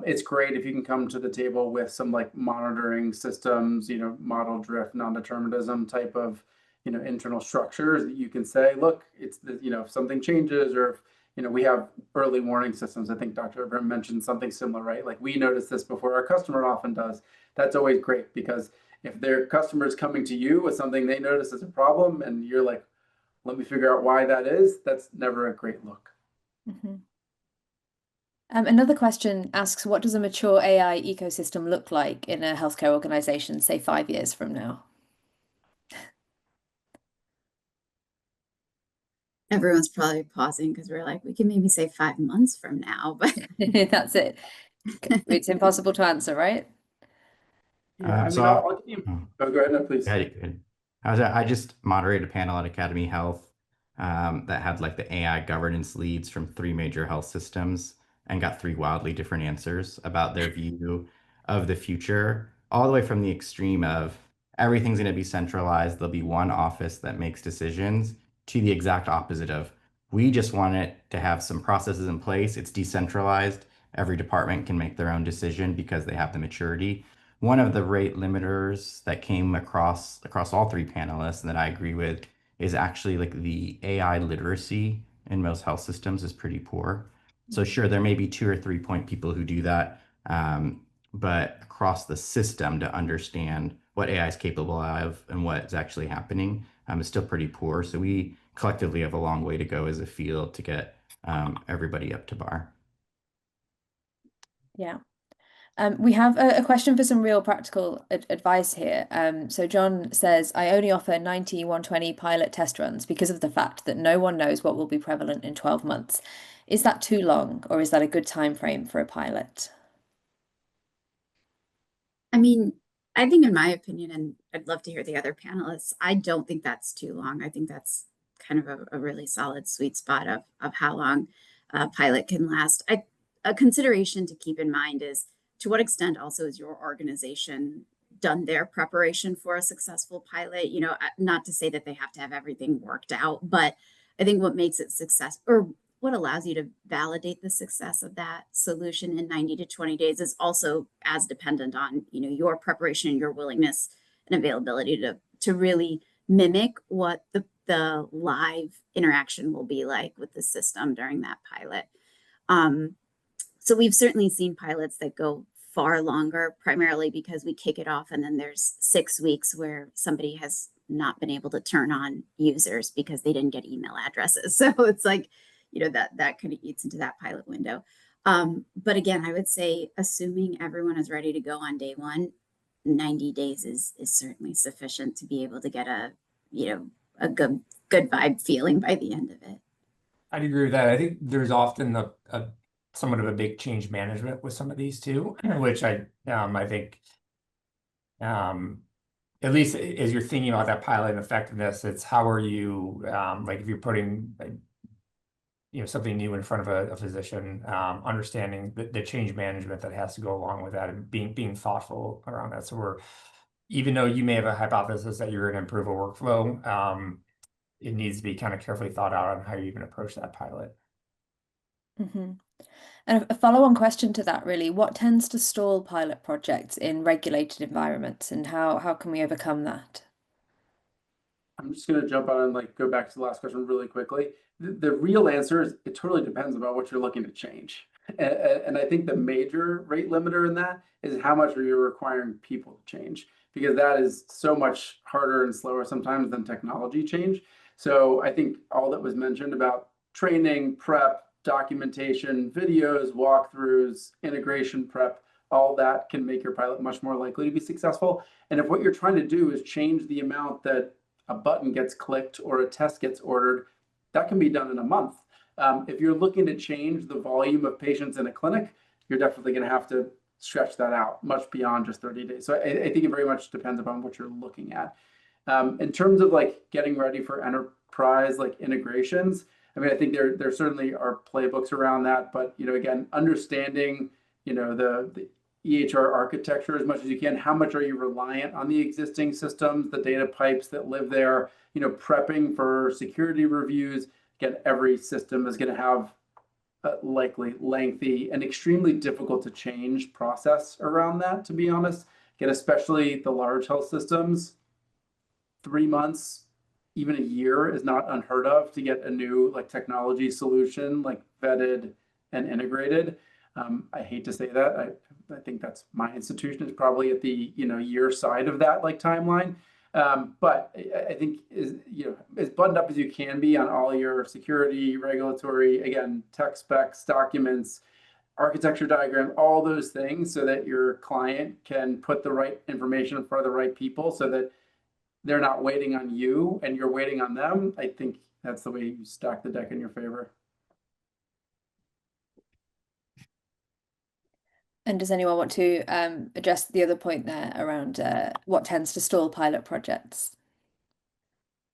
It's great if you can come to the table with some monitoring systems, model drift, non-determinism type of, internal structures that you can say, look, it's the, if something changes, or if, we have early warning systems. I think Dr. Abraham mentioned something similar, right? Like, we notice this before our customer often does. That's always great, because if their customer is coming to you with something they notice as a problem, and you're like, let me figure out why that is, that's never a great look. Mm-hmm. Another question asks, what does a mature AI ecosystem look like in a healthcare organization, say 5 years from now? Everyone's probably pausing because we're like, we can maybe say 5 months from now, but That's it. It's impossible to answer, right? Yeah, I So mean, I'll give you. Oh, go ahead, no, please. Good. I just moderated a panel at Academy Health that had the AI governance leads from 3 major health systems, and got 3 wildly different answers about their view of the future, all the way from the extreme of everything's going to be centralized, there'll be one office that makes decisions, to the exact opposite of, we just want it to have some processes in place, it's decentralized, every department can make their own decision because they have the maturity. One of the rate limiters that came across all 3 panelists, and that I agree with, is actually the AI literacy in most health systems is pretty poor. So sure, there may be 2 or 3 point people who do that, but across the system to understand what AI is capable of and what's actually happening is still pretty poor. So we collectively have a long way to go as a field to get everybody up to bar. Yeah. We have a question for some real practical advice here. So John says, I only offer 90, 120 pilot test runs because of the fact that no one knows what will be prevalent in 12 months. Is that too long, or is that a good time frame for a pilot? I mean, I think, in my opinion, and I'd love to hear the other panelists, I don't think that's too long. I think that's kind of a really solid sweet spot of how long a pilot can last. A consideration to keep in mind is, to what extent also is your organization done their preparation for a successful pilot? Not to say that they have to have everything worked out, but I think what makes it success, or what allows you to validate the success of that solution in 90 to 20 days, is also as dependent on, your preparation, your willingness and availability to really mimic what the live interaction will be like with the system during that pilot. So we've certainly seen pilots that go far longer, primarily because we kick it off and then there's 6 weeks where somebody has not been able to turn on users because they didn't get email addresses. So it's that kind of eats into that pilot window. But again, I would say, assuming everyone is ready to go on day 1, 90 days is certainly sufficient to be able to get a good vibe feeling by the end of it. I'd agree with that. I think there's often somewhat of a big change management with some of these too, which I think, at least as you're thinking about that pilot and effectiveness, it's how are you, if you're putting something new in front of a physician, understanding the change management that has to go along with that, and being thoughtful around that. So even though you may have a hypothesis that you're going to improve a workflow, it needs to be kind of carefully thought out on how you even approach that pilot. Mm-hmm. And a follow-on question to that, really, what tends to stall pilot projects in regulated environments, and how can we overcome that? I'm just going to jump on and go back to the last question really quickly. The real answer is, it totally depends about what you're looking to change. And I think the major rate limiter in that is how much are you requiring people to change, because that is so much harder and slower sometimes than technology change. So I think all that was mentioned about training, prep, documentation, videos, walkthroughs, integration prep, all that can make your pilot much more likely to be successful. And if what you're trying to do is change the amount that a button gets clicked or a test gets ordered, that can be done in a month. If you're looking to change the volume of patients in a clinic, you're definitely going to have to stretch that out much beyond just 30 days. So I think it very much depends upon what you're looking at. In terms of like getting ready for enterprise like integrations, I mean, I think there certainly are playbooks around that, but again, understanding the EHR architecture as much as you can. How much are you reliant on the existing systems, the data pipes that live there? Prepping for security reviews. Again, every system is going to have a likely lengthy and extremely difficult to change process around that, to be honest. Again, especially the large health systems, 3 months, even a year is not unheard of to get a new like technology solution like vetted and integrated. I hate to say that. I think that's my institution is probably at the year side of that like timeline. But I think as buttoned up as you can be on all your security, regulatory, again, tech specs, documents, architecture diagram, all those things, so that your client can put the right information in front of the right people, so that they're not waiting on you and you're waiting on them. I think that's the way you stack the deck in your favor. And does anyone want to address the other point there around what tends to stall pilot projects?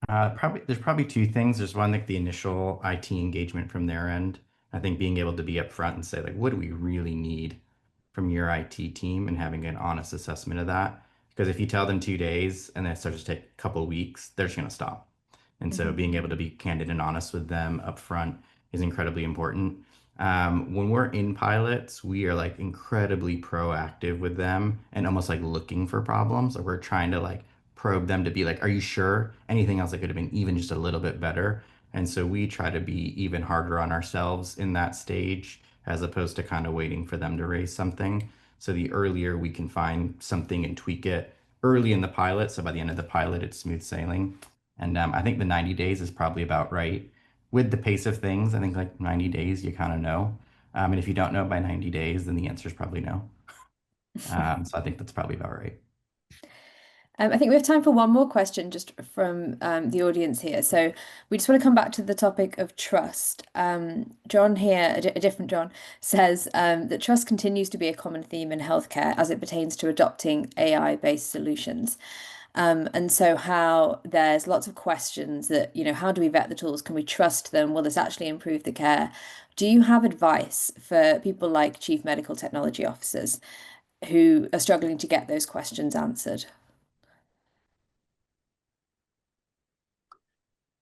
There's probably two things. There's one, like the initial IT engagement from their end. I think being able to be upfront and say, like, what do we really need from your IT team, and having an honest assessment of that. Because if you tell them 2 days and then it starts to take a couple of weeks, they're just going to stop. And so being able to be candid and honest with them upfront is incredibly important. When we're in pilots, we are like incredibly proactive with them and almost like looking for problems. Or we're trying to like probe them to be like, are you sure? Anything else that could have been even just a little bit better? And so we try to be even harder on ourselves in that stage, as opposed to kind of waiting for them to raise something. So the earlier we can find something and tweak it early in the pilot, so by the end of the pilot, it's smooth sailing. And I think the 90 days is probably about right. With the pace of things, I think like 90 days, you kind of know. And if you don't know by 90 days, then the answer is probably no. So I think that's probably about right. I think we have time for one more question just from the audience here. So we just want to come back to the topic of trust. John here, a different John, says that trust continues to be a common theme in healthcare as it pertains to adopting AI-based solutions. And so how there's lots of questions that, how do we vet the tools? Can we trust them? Will this actually improve the care? Do you have advice for people like chief medical technology officers who are struggling to get those questions answered?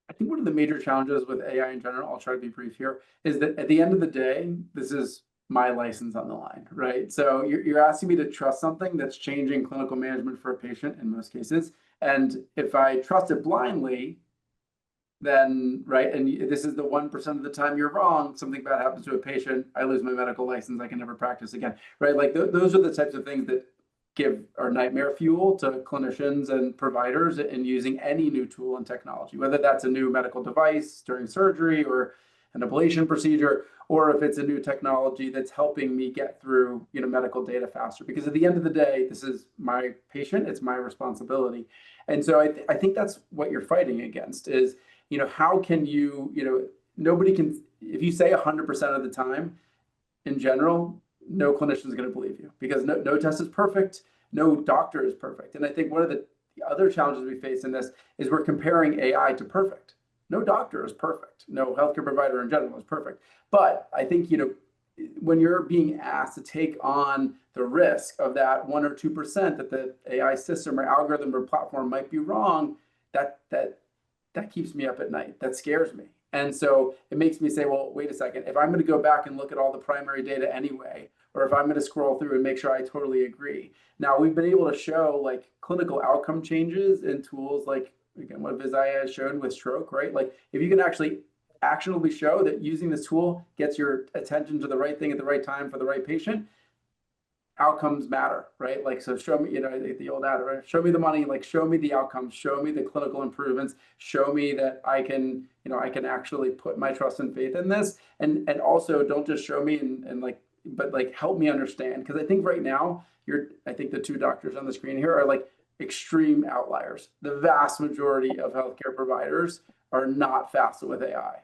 I think one of the major challenges with AI in general, I'll try to be brief here, is that at the end of the day, this is my license on the line, right? So you're asking me to trust something that's changing clinical management for a patient in most cases. And if I trust it blindly, then, right, and this is the 1% of the time you're wrong, something bad happens to a patient, I lose my medical license, I can never practice again, right? Like those are the types of things that are nightmare fuel to clinicians and providers in using any new tool and technology, whether that's a new medical device during surgery or an ablation procedure, or if it's a new technology that's helping me get through medical data faster. Because at the end of the day, this is my patient, it's my responsibility. And so I think that's what you're fighting against is, how can nobody can, if you say 100% of the time, in general, no clinician is going to believe you, because no test is perfect, no doctor is perfect. And I think one of the other challenges we face in this is we're comparing AI to perfect. No doctor is perfect. No healthcare provider in general is perfect. But I think, when you're being asked to take on the risk of that 1 or 2% that the AI system or algorithm or platform might be wrong, that keeps me up at night. That scares me. And so it makes me say, well, wait a second, if I'm going to go back and look at all the primary data anyway, or if I'm going to scroll through and make sure I totally agree. Now, we've been able to show like clinical outcome changes in tools like, again, what Visaya has shown with stroke, right? Like if you can actually actionably show that using this tool gets your attention to the right thing at the right time for the right patient, outcomes matter, right? Like, so show me, the old ad, right? Show me the money, like show me the outcomes, show me the clinical improvements, show me that I can, I can actually put my trust and faith in this. And also don't just show me but like help me understand. Because I think right now, I think the two doctors on the screen here are like extreme outliers. The vast majority of healthcare providers are not fast with AI.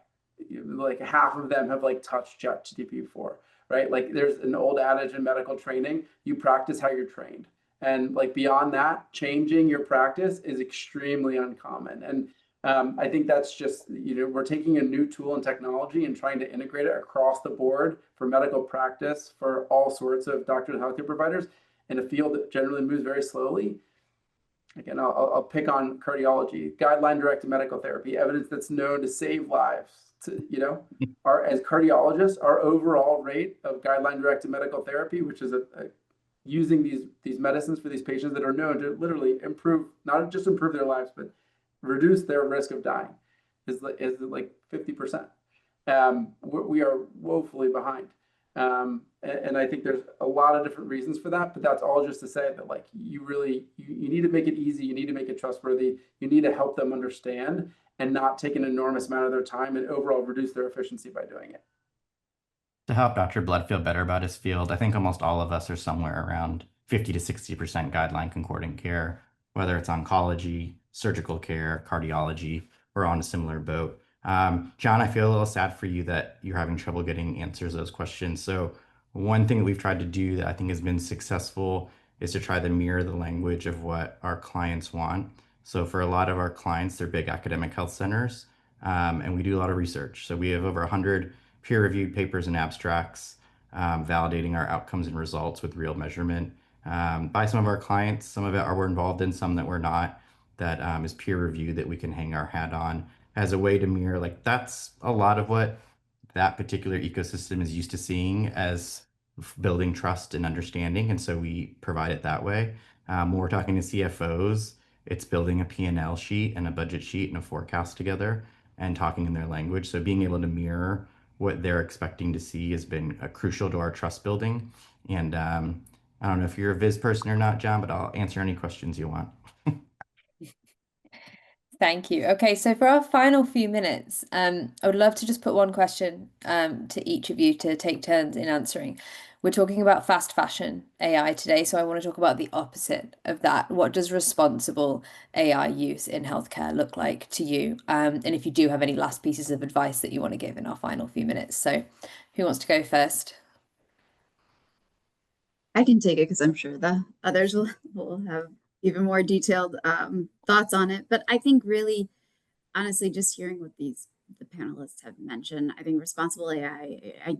Like half of them have like touched ChatGPT before, right? Like there's an old adage in medical training, you practice how you're trained. And like beyond that, changing your practice is extremely uncommon. And I think that's just, we're taking a new tool and technology and trying to integrate it across the board for medical practice for all sorts of doctors and healthcare providers in a field that generally moves very slowly. Again, I'll pick on cardiology, guideline-directed medical therapy, evidence that's known to save lives. As cardiologists, our overall rate of guideline-directed medical therapy, which is using these medicines for these patients that are known to literally improve, not just improve their lives, but reduce their risk of dying, is like 50%. We are woefully behind. And I think there's a lot of different reasons for that, but that's all just to say that like you need to make it easy, you need to make it trustworthy, you need to help them understand and not take an enormous amount of their time and overall reduce their efficiency by doing it. To help Dr. Blood feel better about his field, I think almost all of us are somewhere around 50 to 60% guideline concordant care, whether it's oncology, surgical care, cardiology, we're on a similar boat. John, I feel a little sad for you that you're having trouble getting answers to those questions. So one thing that we've tried to do that I think has been successful is to try to mirror the language of what our clients want. So for a lot of our clients, they're big academic health centers, and we do a lot of research. So we have over 100 peer-reviewed papers and abstracts validating our outcomes and results with real measurement by some of our clients. Some of it we're involved in, some that we're not. That is peer-reviewed that we can hang our hat on as a way to mirror. Like that's a lot of what that particular ecosystem is used to seeing as building trust and understanding, and so we provide it that way. When we're talking to CFOs, it's building a P&L sheet and a budget sheet and a forecast together and talking in their language. So being able to mirror what they're expecting to see has been crucial to our trust building. And I don't know if you're a Viz person or not, John, but I'll answer any questions you want. Thank you. Okay, so for our final few minutes, I would love to just put one question to each of you to take turns in answering. We're talking about fast fashion AI today, so I want to talk about the opposite of that. What does responsible AI use in healthcare look like to you? And if you do have any last pieces of advice that you want to give in our final few minutes. So who wants to go first? I can take it because I'm sure the others will have even more detailed thoughts on it. But I think really, honestly, just hearing what the panelists have mentioned, I think responsible AI,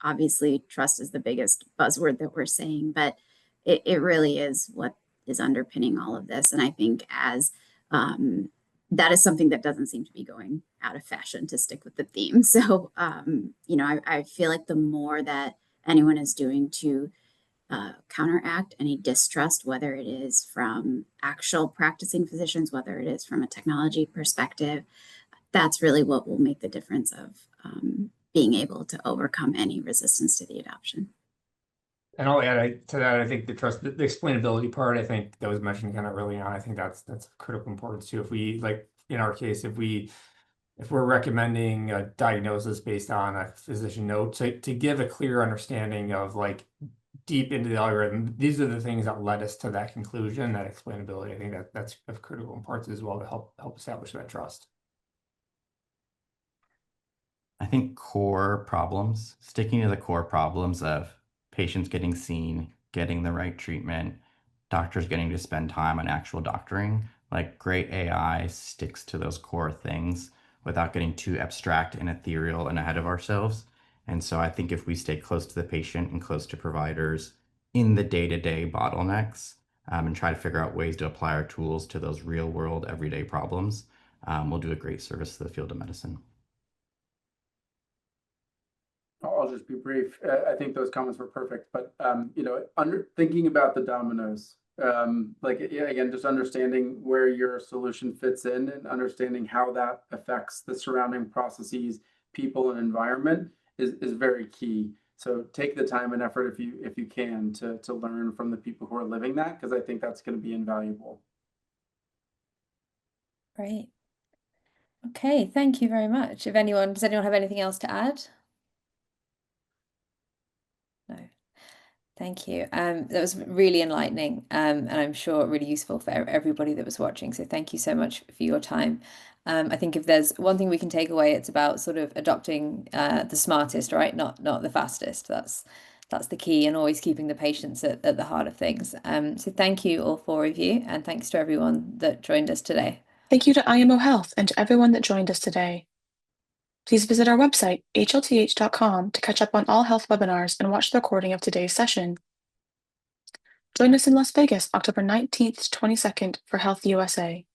obviously trust is the biggest buzzword that we're saying, but it really is what is underpinning all of this. And I think as that is something that doesn't seem to be going out of fashion, to stick with the theme. So, I feel like the more that anyone is doing to counteract any distrust, whether it is from actual practicing physicians, whether it is from a technology perspective, that's really what will make the difference of being able to overcome any resistance to the adoption. And I'll add to that, I think the explainability part, I think that was mentioned kind of early on. I think that's of critical importance too. If we, like in our case, if we're recommending a diagnosis based on a physician note, to give a clear understanding of like deep into the algorithm, these are the things that led us to that conclusion, that explainability. I think that's of critical importance as well to help establish that trust. I think sticking to the core problems of patients getting seen, getting the right treatment, doctors getting to spend time on actual doctoring, like great AI sticks to those core things without getting too abstract and ethereal and ahead of ourselves. And so I think if we stay close to the patient and close to providers in the day-to-day bottlenecks and try to figure out ways to apply our tools to those real world everyday problems, we'll do a great service to the field of medicine. I'll just be brief. I think those comments were perfect, but thinking about the dominoes, again, just understanding where your solution fits in and understanding how that affects the surrounding processes, people, and environment is very key. So take the time and effort if you can to learn from the people who are living that, because I think that's going to be invaluable. Great. Okay, thank you very much. Does anyone have anything else to add? No. Thank you. That was really enlightening, and I'm sure really useful for everybody that was watching. So thank you so much for your time. I think if there's one thing we can take away, it's about sort of adopting the smartest, right? Not the fastest. That's the key, and always keeping the patients at the heart of things. So thank you all four of you, and thanks to everyone that joined us today. Thank you to IMO Health and to everyone that joined us today. Please visit our website, HLTH.com, to catch up on all health webinars and watch the recording of today's session. Join us in Las Vegas, October 19th to 22nd for Health USA.